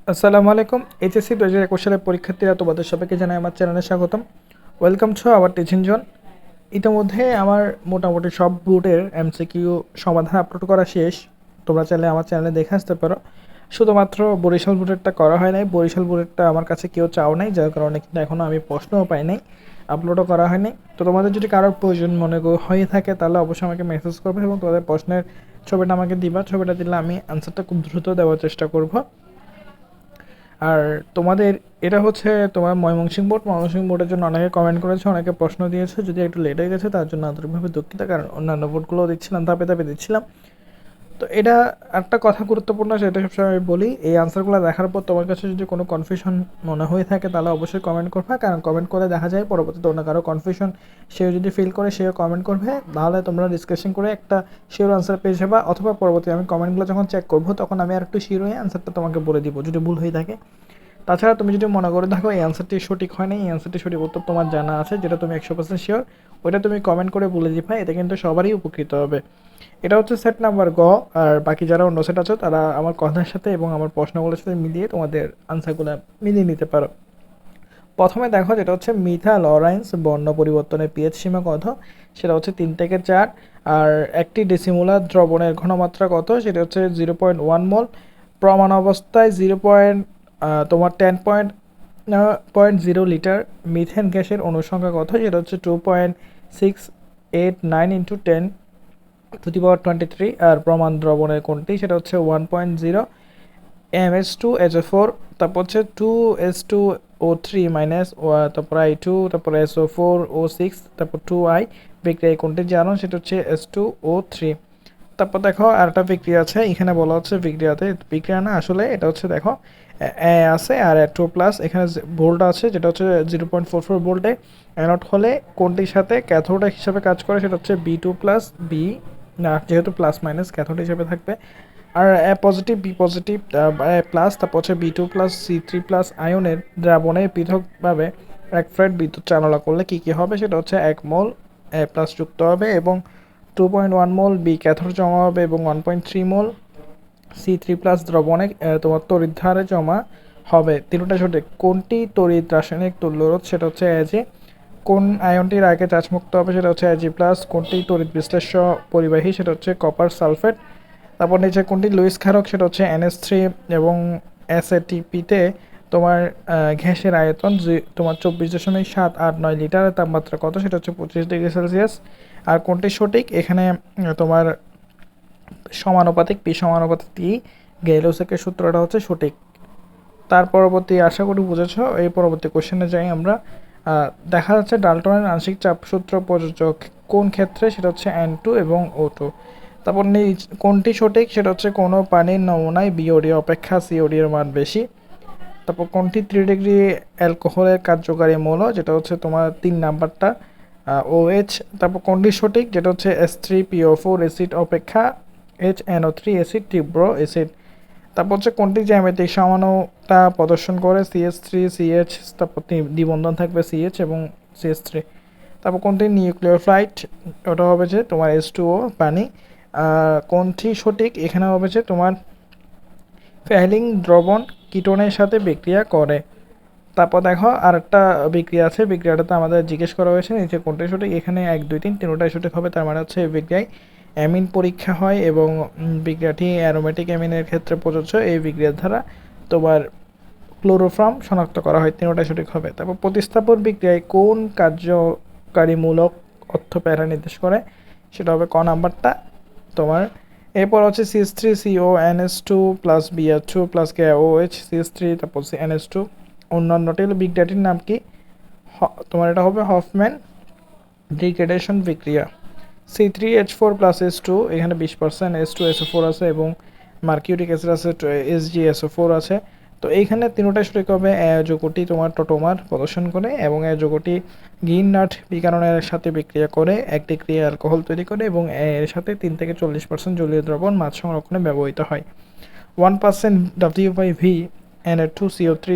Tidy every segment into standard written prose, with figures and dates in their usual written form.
আসসালামু আলাইকুম। এইচএসসি 2021 সালের পরীক্ষার্থীরা তোমাদের সবাইকে জানাই আমার চ্যানেলে স্বাগতম। Welcome to our teaching zone. ইতিমধ্যে আমার মোটামুটি সব বুটের এমসিকিউ সমাধান আপলোড করা শেষ। তোমরা চাইলে আমার চ্যানেলে দেখে আসতে পারো। শুধুমাত্র বরিশাল বুটেরটা করা হয় নাই। বরিশাল বুটেরটা আমার কাছে কেউ চাও নাই, যার কারণে কিন্তু এখনও আমি প্রশ্নও পাই নাই, আপলোডও করা হয়নি। তো তোমাদের যদি কারোর প্রয়োজন হয়ে থাকে তাহলে অবশ্যই আমাকে মেসেজ করবে এবং তোমাদের প্রশ্নের ছবিটা আমাকে দিবা। ছবিটা দিলে আমি আনসারটা খুব দ্রুত দেওয়ার চেষ্টা করব। আর তোমাদের এটা হচ্ছে তোমার ময়মনসিংহ বোর্ডের জন্য অনেকে কমেন্ট করেছে, অনেকে প্রশ্ন দিয়েছে। যদি একটু লেট হয়ে গেছে তার জন্য আন্তরিকভাবে দুঃখিত, কারণ অন্যান্য বোর্ডগুলোও দিচ্ছিলাম, ধাপে ধাপে দিচ্ছিলাম। তো এটা একটা কথা গুরুত্বপূর্ণ, সেটা সবসময় আমি বলি, এই আনসারগুলো দেখার পর তোমার কাছে যদি কোনো কনফিউশন মনে হয়ে থাকে তাহলে অবশ্যই কমেন্ট করবে, কারণ কমেন্ট করে দেখা যায় পরবর্তীতে অন্য কারো কনফিউশন সেও যদি ফিল করে সেও কমেন্ট করবে, তাহলে তোমরা ডিসকাশন করে একটা শিওর আনসার পেয়ে যাবা। অথবা পরবর্তী আমি কমেন্টগুলো যখন চেক করবো তখন আমি আর একটু শিওর হয়ে আনসারটা তোমাকে বলে দিব যদি ভুল হয়ে থাকে। তাছাড়া তুমি যদি মনে করে থাকো এই অ্যান্সারটি সঠিক হয় না, এই অ্যান্সারটি সঠিক উত্তর তোমার জানা আছে যেটা তুমি 100% শিওর, ওইটা তুমি কমেন্ট করে বলে দিবা। এতে কিন্তু সবারই উপকৃত হবে। এটা হচ্ছে সেট নাম্বার গ। আর বাকি যারা অন্য সেট আছে তারা আমার কথার সাথে এবং আমার প্রশ্নগুলোর সাথে মিলিয়ে তোমাদের আনসারগুলো মিলিয়ে নিতে পারো। প্রথমে দেখো, যেটা হচ্ছে মিথাইল অরাইন্স বর্ণ পরিবর্তনের পিএইচ সীমা কত, সেটা হচ্ছে 3 থেকে 4। আর একটি ডেসিমোলার দ্রবণের ঘনমাত্রা কত, সেটা হচ্ছে 0.1 মোল। প্রমাণ অবস্থায় তোমার 10.0 লিটার। মিথেন গ্যাসের অনুসংখ্যা কত, সেটা হচ্ছে 2.689 × 10⁻23। আর প্রমাণ দ্রবণের কোনটি, সেটা হচ্ছে 1.0 MH2HO4। তারপর হচ্ছে 2H2O3 মাইনাস, তারপর I2, তারপর SO4O6, তারপর 2I। বিক্রিয়া কোনটি জানো, সেটা হচ্ছে H2O3। তারপর দেখো আরেকটা বিক্রিয়া আছে, এখানে বলা হচ্ছে বিক্রিয়াতে, বিক্রিয়া না আসলে এটা হচ্ছে, দেখো আছে আর 2+, এখানে ভোল্ট আছে যেটা হচ্ছে 0.44 ভোল্টে। অ্যানোড হলে কোনটির সাথে ক্যাথোড হিসাবে কাজ করে, সেটা হচ্ছে B2+B, না যেহেতু প্লাস মাইনাস ক্যাথোড হিসেবে থাকবে। আর পজিটিভ বি পজিটিভ প্লাস, তারপর হচ্ছে B2+C3+ আয়নের দ্রাবণে পৃথকভাবে 1 ফ্যারাড বিদ্যুৎ চালনা করলে কী কী হবে, সেটা হচ্ছে 1 মোল প্লাস যুক্ত হবে এবং 2.1 মোল বি ক্যাথোড জমা হবে এবং 1.3 মোল C3+ দ্রবণে তোমার তড়িৎ ধারে জমা হবে। তিনটা সঠিক। কোনটি তড়িৎ রাসায়নিক তুল্যরোধ, সেটা হচ্ছে Ag। কোন আয়নটির আগে চার্জমুক্ত হবে, সেটা হচ্ছে Ag+। কোনটি তড়িৎ বিশ্লেষ্য পরিবাহী, সেটা হচ্ছে কপার সালফেট। তারপর নিচে কোনটি লুইস ক্ষারক, সেটা হচ্ছে NH3। এবং SATPতে তোমার গ্যাসের আয়তন তোমার 24.789 লিটার, তাপমাত্রা কত, সেটা হচ্ছে 25 ডিগ্রি সেলসিয়াস। আর কোনটি সঠিক, এখানে তোমার সমানুপাতিক পি সমানুপাতিক টি গেলোসেকের সূত্রটা হচ্ছে সঠিক। তার পরবর্তী, আশা করি বুঝেছ। এই পরবর্তী কোশ্চেনে যাই আমরা। দেখা যাচ্ছে ডাল্টনের আংশিক চাপ সূত্র প্রযোজ্য কোন ক্ষেত্রে, সেটা হচ্ছে N2 এবং O2। তারপর কোনটি সঠিক, সেটা হচ্ছে কোনো পানির নমুনায় বিওডি অপেক্ষা সিওডি এর মান বেশি। তারপর কোনটি 3 ডিগ্রি অ্যালকোহলের কার্যকারী মৌল, যেটা হচ্ছে তোমার 3 নাম্বারটা OH। তারপর কোনটি সঠিক, যেটা হচ্ছে S3PO4 অ্যাসিড অপেক্ষা HNO3 অ্যাসিড তীব্র অ্যাসিড। তারপর হচ্ছে কোনটি জ্যামিতিক সমানতা প্রদর্শন করে, CH3CH, তারপর দ্বিবন্ধন থাকবে CH এবং CH3। তারপর কোনটি নিউক্লিওফাইড, ওটা হবে যে তোমার H2O পানি। কোনটি সঠিক, এখানে হবে যে তোমার ফ্যালিং দ্রবণ কিটোনের সাথে বিক্রিয়া করে। তারপর দেখো আরেকটা বিক্রিয়া আছে, বিক্রিয়াটাতে আমাদের জিজ্ঞেস করা হয়েছে নিচে কোনটি সঠিক, এখানে 1 2 3 তিনটাই সঠিক হবে। তার মানে হচ্ছে এই বিক্রিয়ায় অ্যামিন পরীক্ষা হয় এবং বিক্রিয়াটি অ্যারোমেটিক অ্যামিনের ক্ষেত্রে প্রযোজ্য। এই বিক্রিয়ার দ্বারা তোমার ক্লোরোফর্ম শনাক্ত করা হয়, তিনটাই সঠিক হবে। তারপর প্রতিস্থাপন বিক্রিয়ায় কোন কার্যকারীমূলক অর্থ প্যারা নির্দেশ করে, সেটা হবে ক নাম্বারটা তোমার। এরপর হচ্ছে CH3CO NH2+Br2+KOH CH3, তারপর NH2। অন্যান্যটি হলো বিক্রিয়াটির নাম কি, তোমার এটা হবে হফম্যান ডিগ্রেডেশন বিক্রিয়া। C3H4+H2, এখানে 20% H2SO4 আছে এবং মার্কিউরিক অ্যাসিড আছে, SgSO4 আছে। তো এইখানে তিনটাই সঠিক হবে। যৌগটি তোমার টোটোমার প্রদর্শন করে এবং যৌগটি গ্রিননাট বিকারণের সাথে বিক্রিয়া করে 1 ডিগ্রি অ্যালকোহল তৈরি করে এবং এর সাথে 3 থেকে 40% জলীয় দ্রবণ মাছ সংরক্ষণে ব্যবহৃত হয়। 1% W/V Na2CO3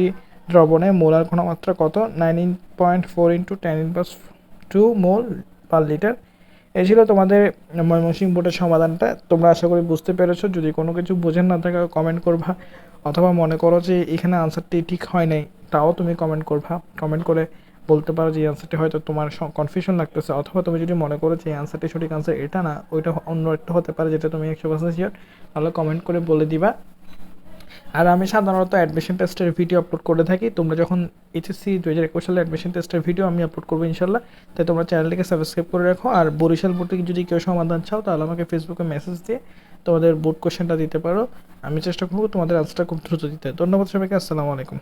দ্রবণে মোলার ঘনমাত্রা কত, 19.4 × 10⁻² মোল পার লিটার। এই ছিল তোমাদের ময়মনসিংহ বোর্ডের সমাধানটা। তোমরা আশা করি বুঝতে পেরেছো। যদি কোনো কিছু বোঝেন না থাকে কমেন্ট করবা, অথবা মনে করো যে এখানে আনসারটি ঠিক হয় নাই, তাও তুমি কমেন্ট করবা। কমেন্ট করে বলতে পারো যে এই আনসারটি হয়তো তোমার কনফিউশন লাগতেছে, অথবা তুমি যদি মনে করো যে এই আনসারটি সঠিক আনসার এটা না, ওইটা অন্য একটা হতে পারে যেটা তুমি 100% শিওর, তাহলে কমেন্ট করে বলে দিবা। আর আমি সাধারণত অ্যাডমিশন টেস্টের ভিডিও আপলোড করে থাকি। তোমরা যখন এইচএসসি 2021 সালে অ্যাডমিশন টেস্টের ভিডিও আমি আপলোড করবো ইনশাল্লাহ। তাই তোমরা চ্যানেলটিকে সাবস্ক্রাইব করে রাখো। আর বরিশাল বোর্ড থেকে যদি কেউ সমাধান চাও তাহলে আমাকে ফেসবুকে মেসেজ দিয়ে তোমাদের বোর্ড কোশ্চেনটা দিতে পারো। আমি চেষ্টা করবো তোমাদের আনসারটা খুব দ্রুত দিতে। ধন্যবাদ সবাইকে। আসসালামু আলাইকুম।